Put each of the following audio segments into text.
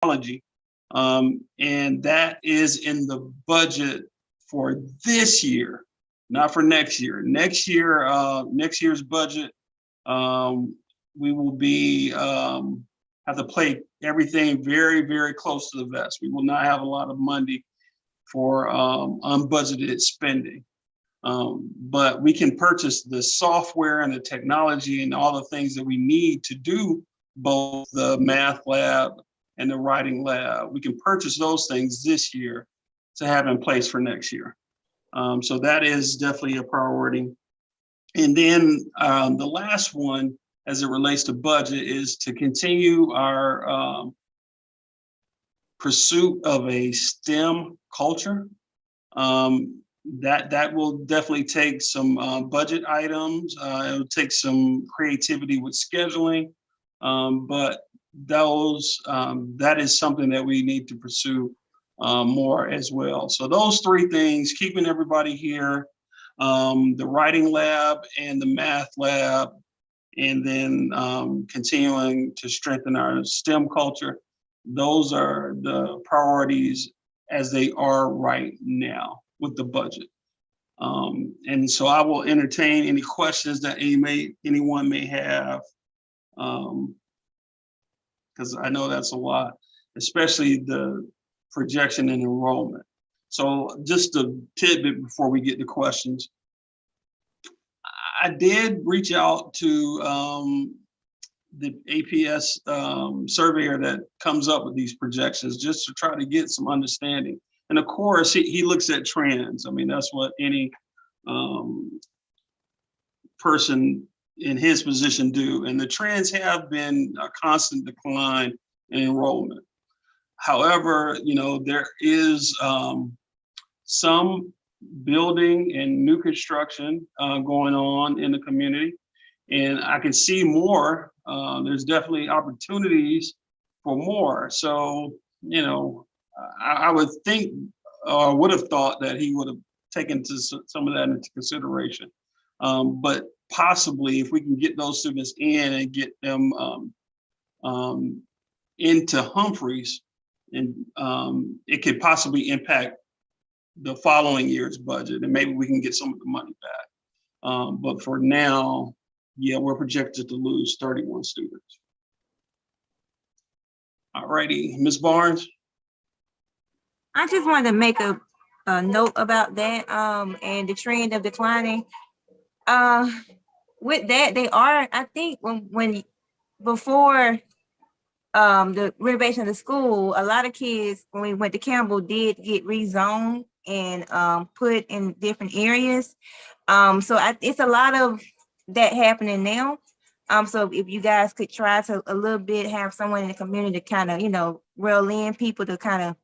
technology. And that is in the budget for this year, not for next year. Next year's budget, um, we will be have to play everything very, very close to the vest. We will not have a lot of money for unbudgeted spending. But we can purchase the software and the technology and all the things that we need to do both the math lab and the writing lab. We can purchase those things this year to have in place for next year. So that is definitely a priority. And then the last one, as it relates to budget, is to continue our pursuit of a STEM culture. That will definitely take some budget items. It'll take some creativity with scheduling, but that is something that we need to pursue more as well. So those three things: keeping everybody here, the writing lab and the math lab, and then continuing to strengthen our STEM culture. Those are the priorities as they are right now with the budget. And so I will entertain any questions that anyone may have, because I know that's a lot, especially the projection and enrollment. So just a tidbit before we get to questions. I did reach out to the APS surveyor that comes up with these projections just to try to get some understanding. And of course, he looks at trends. I mean, that's what any person in his position do. And the trends have been a constant decline in enrollment. However, there is some building and new construction going on in the community. And I can see more. There's definitely opportunities for more. So, I would think, or would have thought that he would have taken some of that into consideration. But possibly if we can get those students in and get them into Humphreys, and it could possibly impact the following year's budget, and maybe we can get some of the money back. But for now, yeah, we're projected to lose 31 students. All righty, Ms. Barnes. I just wanted to make a note about that and the trend of declining. With that, they are, I think when before the renovation of the school, a lot of kids when we went to Campbell did get rezoned and put in different areas. So it's a lot of that happening now. So if you guys could try to a little bit have someone in the community to kind of, reel in people to kind of,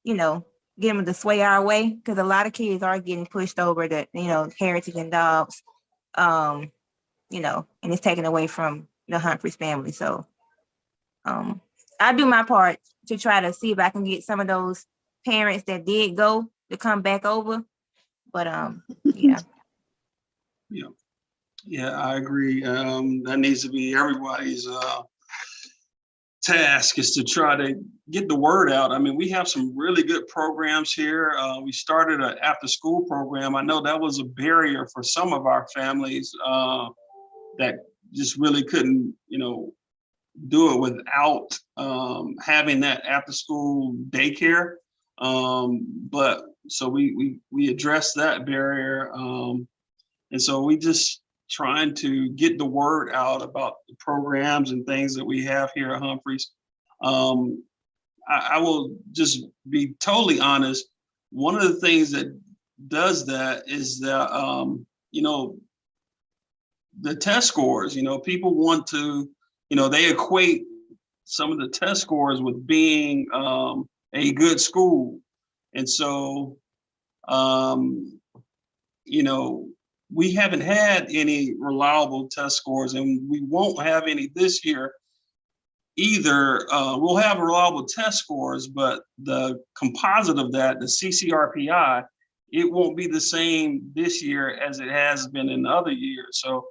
get them to sway our way, because a lot of kids are getting pushed over to, Heritage and Dobbs, and it's taken away from the Humphreys family. So I do my part to try to see if I can get some of those parents that did go to come back over. But yeah. Yeah, I agree. That needs to be everybody's task, is to try to get the word out. I mean, we have some really good programs here. We started an after-school program. I know that was a barrier for some of our families that just really couldn't, do it without having that after-school daycare. But so we addressed that barrier, and so we just trying to get the word out about the programs and things that we have here at Humphreys. I will just be totally honest. One of the things that does that is that, the test scores, people want to, they equate some of the test scores with being a good school. And so, we haven't had any reliable test scores, and we won't have any this year either. We'll have reliable test scores, but the composite of that, the CCRPI, it won't be the same this year as it has been in other years. So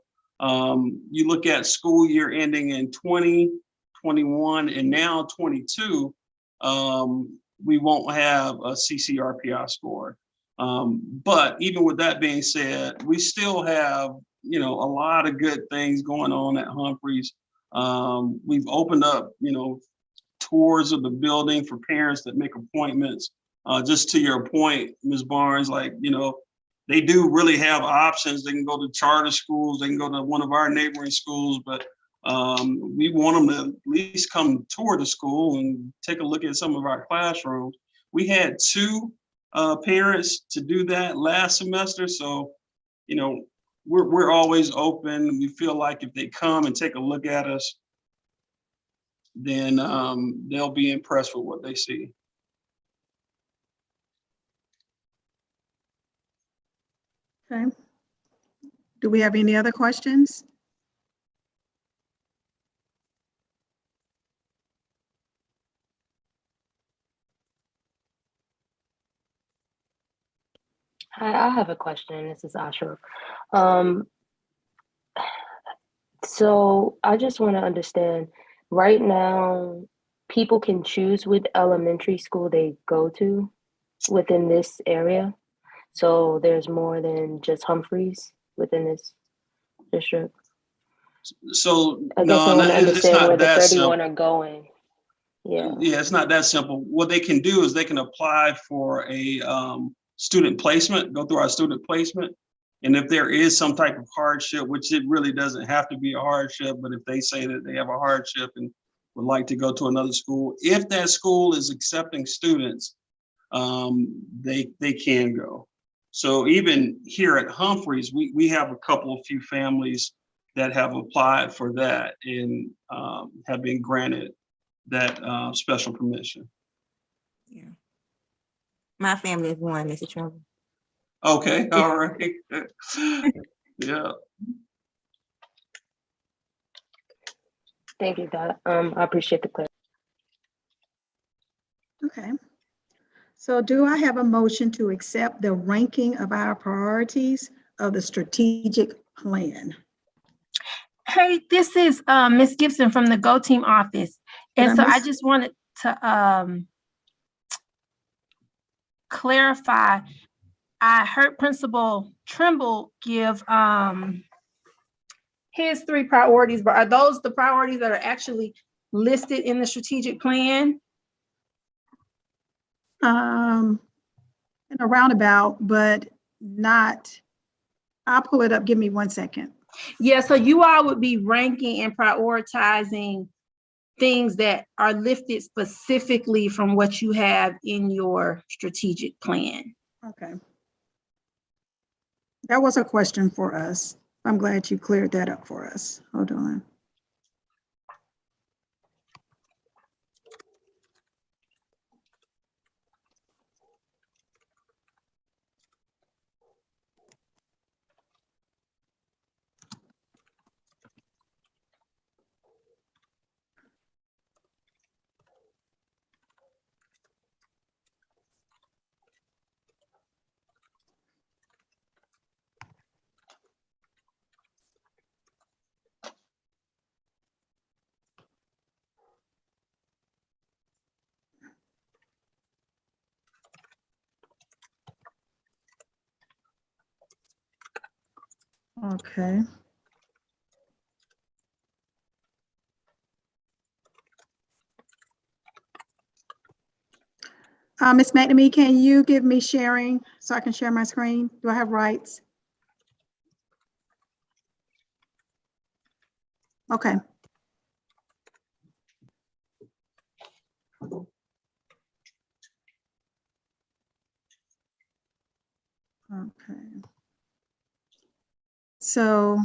you look at school year ending in 2021 and now 22, we won't have a CCRPI score. But even with that being said, we still have, you know, a lot of good things going on at Humphreys. We've opened up, you know, tours of the building for parents that make appointments. Just to your point, Ms. Barnes, like, you know, they do really have options. They can go to charter schools, they can go to one of our neighboring schools, but we want them to at least come tour the school and take a look at some of our classrooms. We had 2 parents to do that last semester. So, you know, we're always open. We feel like if they come and take a look at us, then they'll be impressed with what they see. Okay. Do we have any other questions? Hi, I have a question. This is Asha. So I just want to understand, right now, people can choose which elementary school they go to within this area. So there's more than just Humphreys within this district. So I guess I no, want to it's understand where not the that 31 simple. are going. Yeah. Yeah, it's not that simple. What they can do is they can apply for a student placement, go through our student placement. And if there is some type of hardship, which it really doesn't have to be a hardship, but if they say that they have a hardship and would like to go to another school, if that school is accepting students, they can go. So even here at Humphreys, we have a few families that have applied for that and have been granted that special permission. Yeah. My family is one, Mr. Trump. Okay, all right. Yeah. Thank you, Dot. I appreciate the clarity. Okay. So do I have a motion to accept the ranking of our priorities of the strategic plan? Hey, this is Miss Gibson from the Go Team office. And so I just wanted to clarify. I heard Principal Trimble give his 3 priorities, but are those the priorities that are actually listed in the strategic plan? In a roundabout, but not, I'll pull it up. Give me 1 second. Yeah, so you all would be ranking and prioritizing things that are lifted specifically from what you have in your strategic plan. Okay. That was a question for us. I'm glad you cleared that up for us. Hold on. Okay. Ms. McNamee, can you give me sharing so I can share my screen? Do I have rights? Okay. Okay. So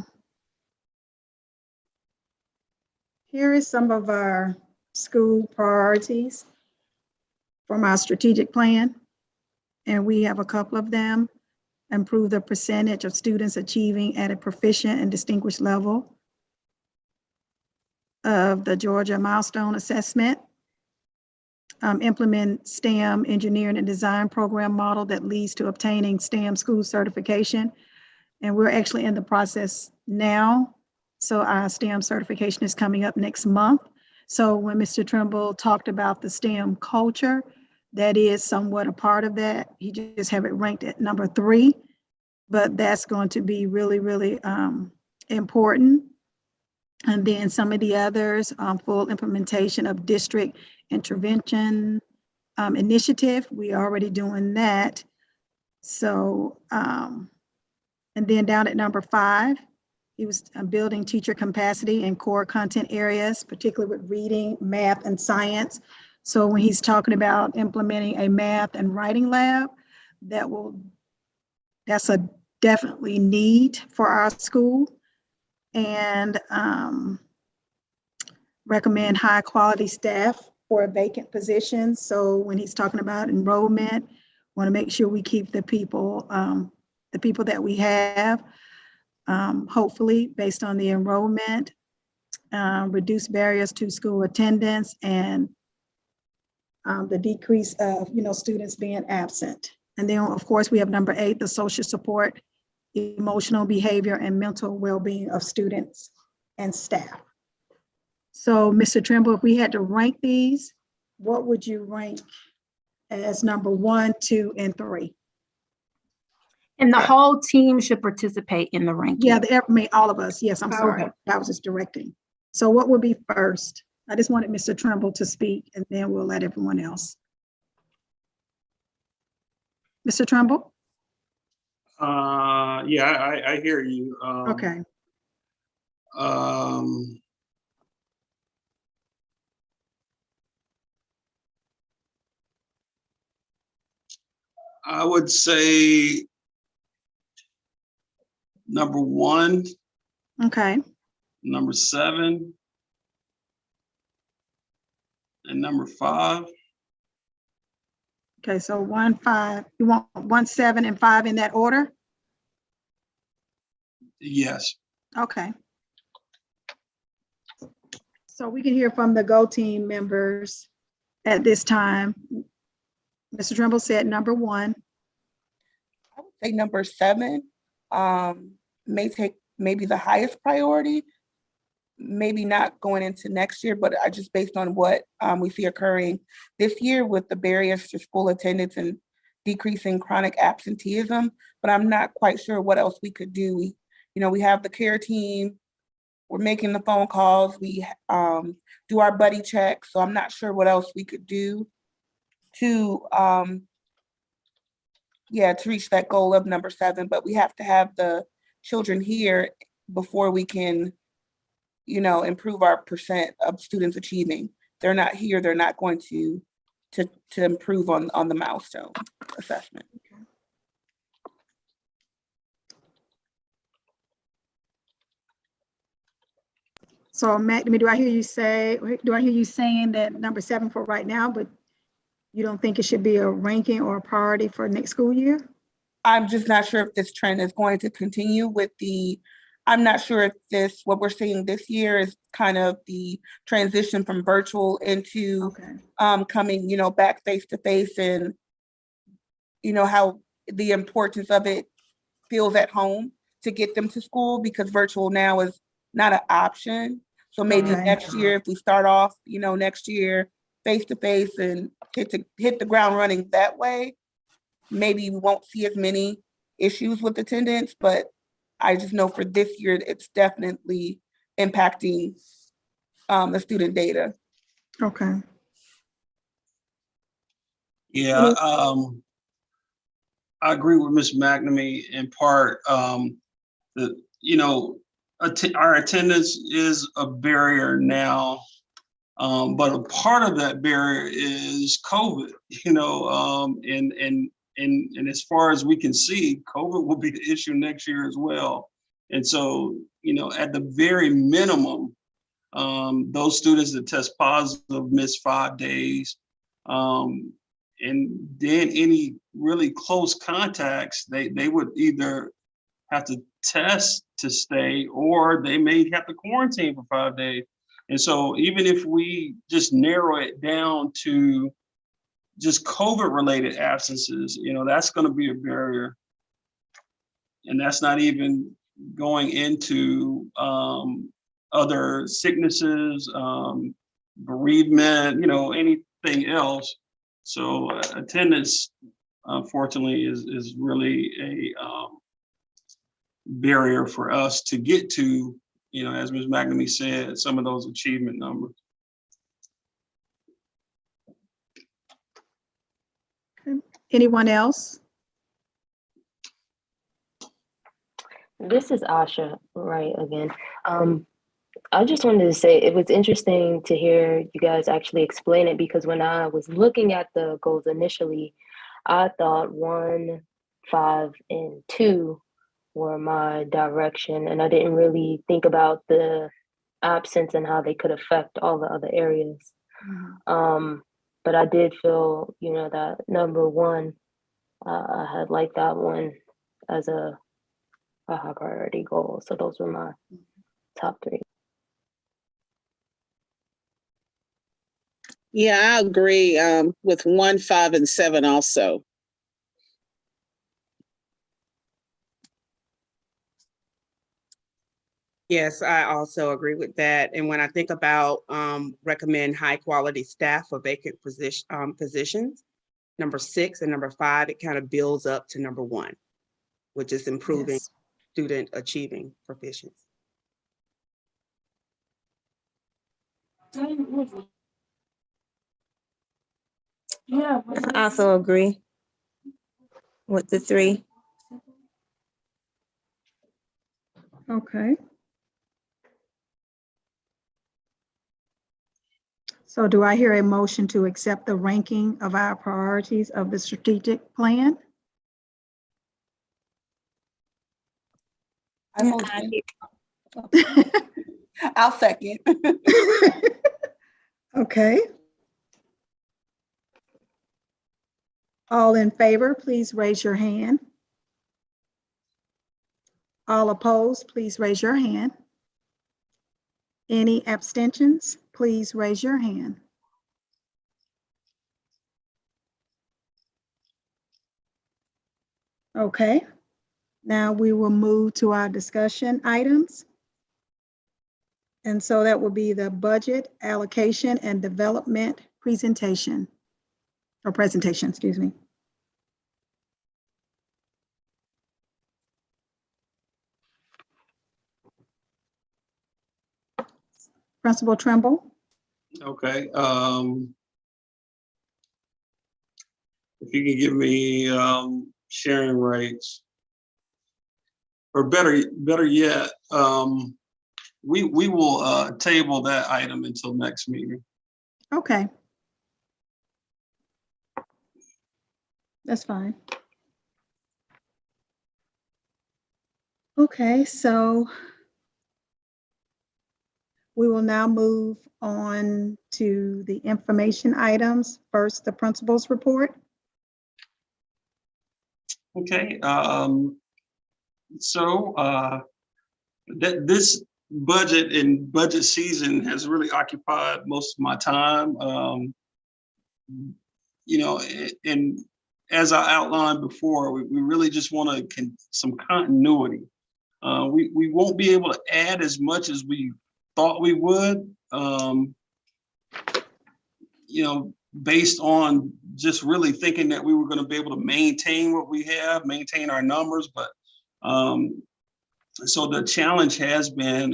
here is some of our school priorities from our strategic plan. And we have a couple of them. Improve the percentage of students achieving at a proficient and distinguished level of the Georgia Milestone Assessment. Implement STEM engineering and design program model that leads to obtaining STEM school certification. And we're actually in the process now. So our STEM certification is coming up next month. So when Mr. Trimble talked about the STEM culture, that is somewhat a part of that. He just have it ranked at number 3, but that's going to be really, really important. And then some of the others, full implementation of district intervention initiative. We already doing that. So, and then down at number 5, he was building teacher capacity in core content areas, particularly with reading, math, and science. So when he's talking about implementing a math and writing lab, that's a definitely need for our school. And recommend high quality staff for vacant positions. So when he's talking about enrollment, want to make sure we keep the people that we have, hopefully based on the enrollment, reduce barriers to school attendance, and the decrease of students being absent. And then of course we have number 8, the social support, emotional behavior, and mental well-being of students and staff. So Mr. Trimble, if we had to rank these, what would you rank as number 1, 2, and 3? And the whole team should participate in the ranking. Yeah, all of us. Yes, I'm sorry. Okay. I was just directing. So what would be first? I just wanted Mr. Trimble to speak, and then we'll let everyone else. Mr. Trimble? Yeah, I hear you. Okay. I would say number 1, Okay. number 7, and number 5. Okay, so 1, 5. You want 1, 7, and 5 in that order? Yes. Okay. So we can hear from the Go Team members at this time. Mr. Trimble said number 1. I would say number 7 may take maybe the highest priority, maybe not going into next year, but I just based on what we see occurring this year with the barriers to school attendance and decreasing chronic absenteeism, but I'm not quite sure what else we could do. We have the care team, we're making the phone calls, we do our buddy checks, so I'm not sure what else we could do to reach that goal of number 7, but we have to have the children here before we can, improve our percent of students achieving. They're not here, they're not going to improve on the milestone assessment. So McNamee, do I hear you saying that number 7 for right now, but you don't think it should be a ranking or a priority for next school year? I'm just not sure if this trend is going to continue I'm not sure if what we're seeing this year is kind of the transition from virtual into coming, back face to face, and, how the importance of it feels at home to get them to school, because virtual now is not an option. So maybe next year, if we start off, next year face to face and hit the ground running that way, maybe we won't see as many issues with attendance, but I just know for this year, it's definitely impacting the student data. Okay. Yeah, I agree with Ms. McNamee in part. Our attendance is a barrier now, but a part of that barrier is COVID. And as far as we can see, COVID will be the issue next year as well. And so, at the very minimum, those students that test positive miss 5 days. And then any really close contacts, they would either have to test to stay, or they may have to quarantine for 5 days. And so even if we just narrow it down to just COVID related absences, that's going to be a barrier. And that's not even going into other sicknesses, bereavement, anything else. So attendance, unfortunately, is really a barrier for us to get to, as Ms. McNamee said, some of those achievement numbers. Anyone else? This is Asha, right, again. I just wanted to say it was interesting to hear you guys actually explain it, because when I was looking at the goals initially, I thought 1, 5, and 2 were my direction, and I didn't really think about the absence and how they could affect all the other areas. But I did feel, that number 1, I had liked that one as a high priority goal. So those were my top 3. Yeah, I agree with 1, 5, and 7 also. Yes, I also agree with that. And when I think about recommend high quality staff for vacant positions, number 6 and number 5, it kind of builds up to number 1, which is improving Yes. student achieving proficiency. Yeah. I also agree with the 3. Okay. So do I hear a motion to accept the ranking of our priorities of the strategic plan? I motion. I'll second. Okay. All in favor, please raise your hand. All opposed, please raise your hand. Any abstentions, please raise your hand. Okay, now we will move to our discussion items. And so that will be the budget allocation and development presentation, excuse me. Principal Trimble. Okay. If you can give me sharing rates, or better yet, we will table that item until next meeting. Okay. That's fine. Okay, so we will now move on to the information items. First, the principal's report. Okay, so this budget and budget season has really occupied most of my time. And as I outlined before, we really just want some continuity. We won't be able to add as much as we thought we would, based on just really thinking that we were going to be able to maintain what we have, maintain our numbers. But so the challenge has been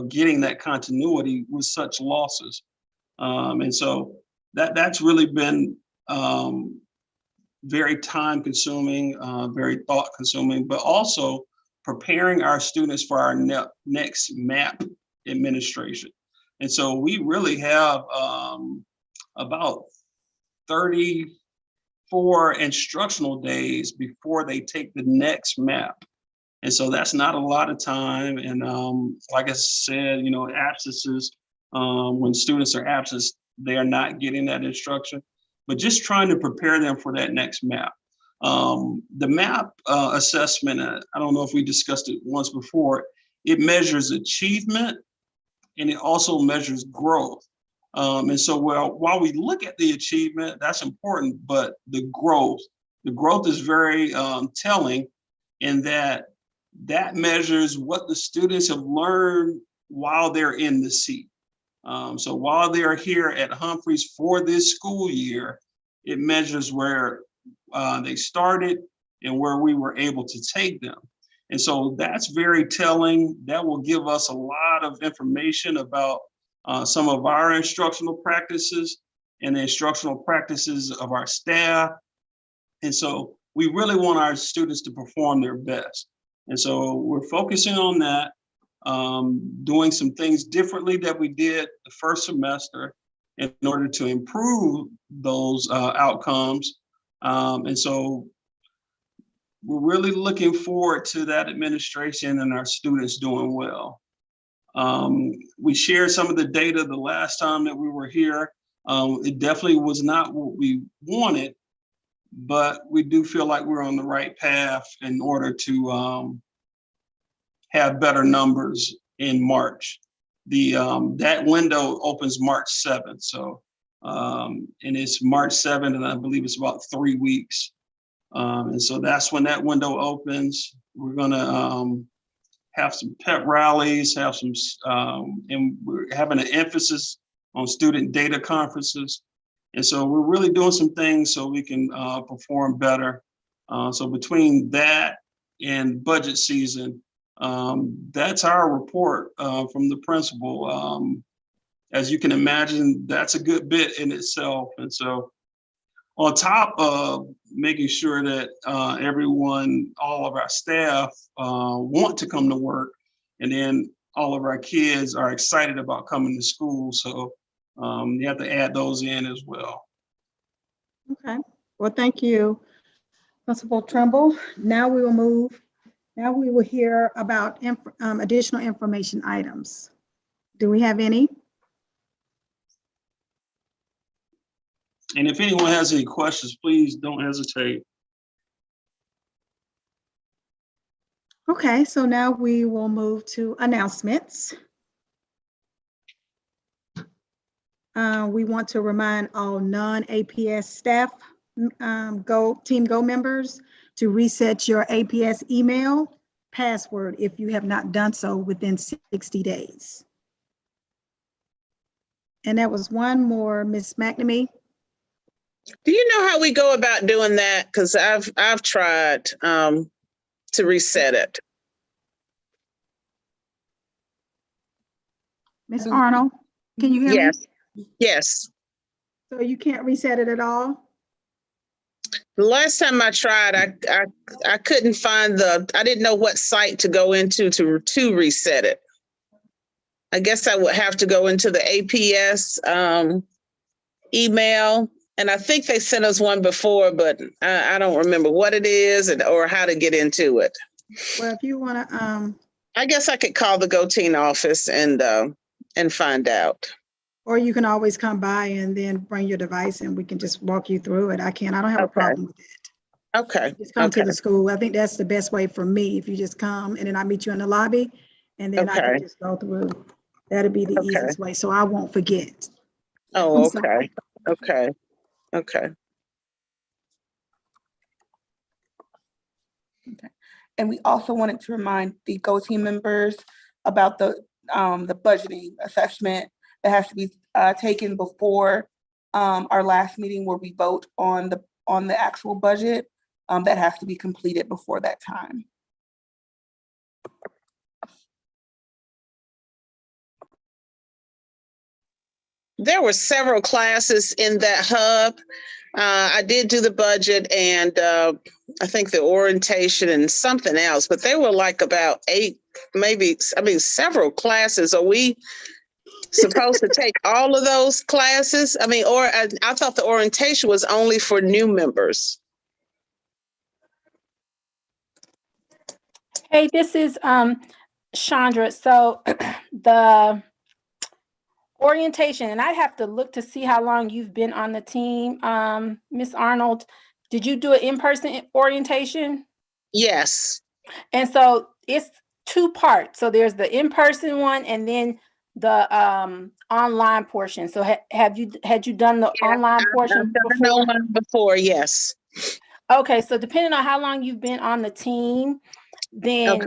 getting that continuity with such losses. And so that's really been very time consuming, very thought consuming, but also preparing our students for our next MAP administration. And so we really have about 34 instructional days before they take the next MAP. And so that's not a lot of time. And like I said, absences, when students are absent, they are not getting that instruction, but just trying to prepare them for that next MAP. The MAP assessment, I don't know if we discussed it once before, it measures achievement and it also measures growth. And so while we look at the achievement, that's important, but the growth is very telling in that measures what the students have learned while they're in the seat. So while they are here at Humphreys for this school year, it measures where they started and where we were able to take them. And so that's very telling. That will give us a lot of information about some of our instructional practices and the instructional practices of our staff. And so we really want our students to perform their best. And so we're focusing on that, doing some things differently that we did the first semester in order to improve those outcomes. And so we're really looking forward to that administration and our students doing well. We shared some of the data the last time that we were here. It definitely was not what we wanted, but we do feel like we're on the right path in order to have better numbers in March. That window opens March 7th. So, and it's March 7th, and I believe it's about 3 weeks. And so that's when that window opens. We're gonna have some pep rallies, have some, and we're having an emphasis on student data conferences. And so we're really doing some things so we can perform better. So between that and budget season, that's our report from the principal. As you can imagine, that's a good bit in itself. And so on top of making sure that everyone, all of our staff want to come to work, and then all of our kids are excited about coming to school. So you have to add those in as well. Okay, well, thank you, Principal Trimble. Now we will hear about additional information items. Do we have any? And if anyone has any questions, please don't hesitate. Okay, so now we will move to announcements. We want to remind all non-APS staff, Team Go members to reset your APS email password if you have not done so within 60 days. And there was one more, Ms. McNamee. Do you know how we go about doing that? Because I've tried to reset it. Ms. Arnold, can you hear me? Yes, yes. So you can't reset it at all? The last time I tried, I couldn't find I didn't know what site to go into to reset it. I guess I would have to go into the APS email. And I think they sent us one before, but I don't remember what it is or how to get into it. Well, if you want to, I guess I could call the GoTeen office and find out. or you can always come by and then bring your device and we can just walk you through it. I don't have a problem with it. Okay. Just come to the school. I think that's the best way for me. If you just come and then I meet you in the lobby and then I can just go through. That'd be the easiest way. So I won't forget. Oh, okay. Okay. Okay. Okay. And we also wanted to remind the Go Team members about the budgeting assessment that has to be taken before our last meeting where we vote on the actual budget. That has to be completed before that time. There were several classes in that hub. I did do the budget and I think the orientation and something else, but they were like about 8, several classes. Are we supposed to take all of those classes? I mean, or I thought the orientation was only for new members. Hey, this is Chandra. So the orientation, and I'd have to look to see how long you've been on the team. Ms. Arnold, did you do an in-person orientation? Yes. And so it's 2 parts. So there's the in-person one and then the online portion. So had you done the online portion before? Before, yes. Okay, so depending on how long you've been on the team, then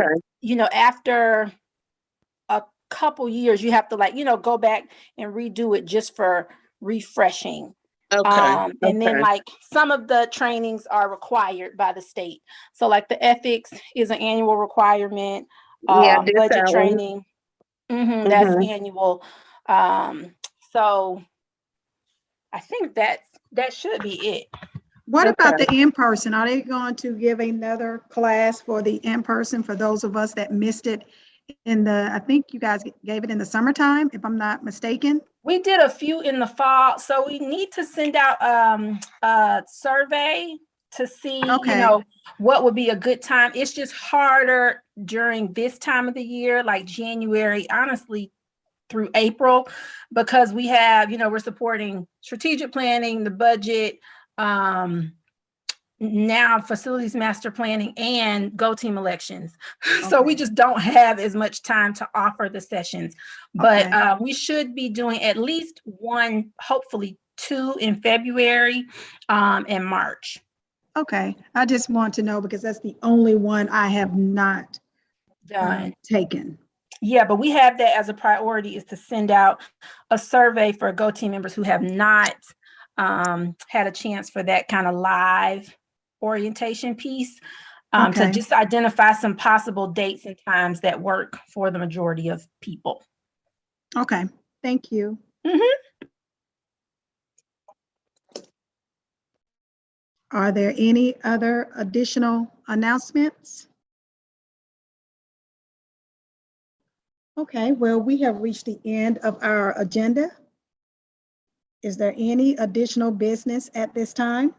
after a couple years, you have to like, go back and redo it just for refreshing. Okay, And then okay. like some of the trainings are required by the state. So like the ethics is an annual requirement, Yeah, I did budget that one. training. That's Mhm. annual. So I think that should be it. What about Okay. the in-person? Are they going to give another class for the in-person for those of us that missed it I think you guys gave it in the summertime, if I'm not mistaken? We did a few in the fall, so we need to send out a survey to see, Okay. what would be a good time. It's just harder during this time of the year, like January, honestly, through April, because we have, we're supporting strategic planning, the budget, now facilities master planning and Go Team elections. So we Okay. just don't have as much time to offer the sessions, but Okay. we should be doing at least one, hopefully 2 in February and March. Okay, I just want to know because that's the only one I have not Done. taken. Yeah, but we have that as a priority, is to send out a survey for Go Team members who have not had a chance for that kind of live orientation piece, to Okay. just identify some possible dates and times that work for the majority of people. Okay, thank you. Are there any other additional announcements? Okay, well, we have reached the end of our agenda. Is there any additional business at this time?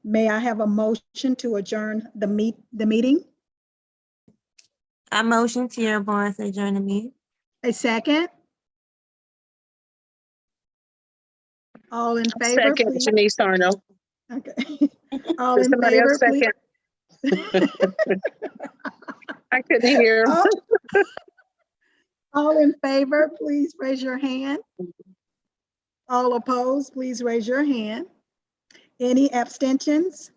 May I have a motion to adjourn the meeting? I motion Tierra Barnes adjourn the meeting. A second? All in favor, Second, please? Janice Arno. Okay. All Did in somebody favor, else please? second? I couldn't hear. All in favor, please raise your hand. All opposed, please raise your hand. Any abstentions?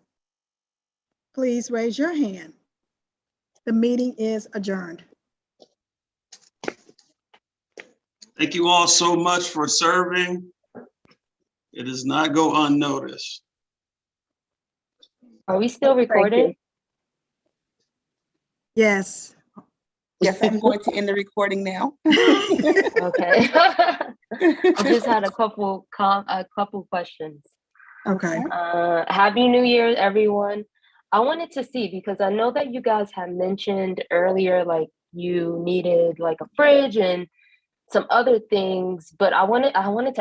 Please raise your hand. The meeting is adjourned. Thank you all so much for serving. It does not go unnoticed. Are we still recording? Yes. Yes, I'm going to end the recording now. Okay. I just had a couple questions. Okay. Happy New Year, everyone. I wanted to see, because I know that you guys had mentioned earlier, like you needed like a fridge and some other things, but I wanted to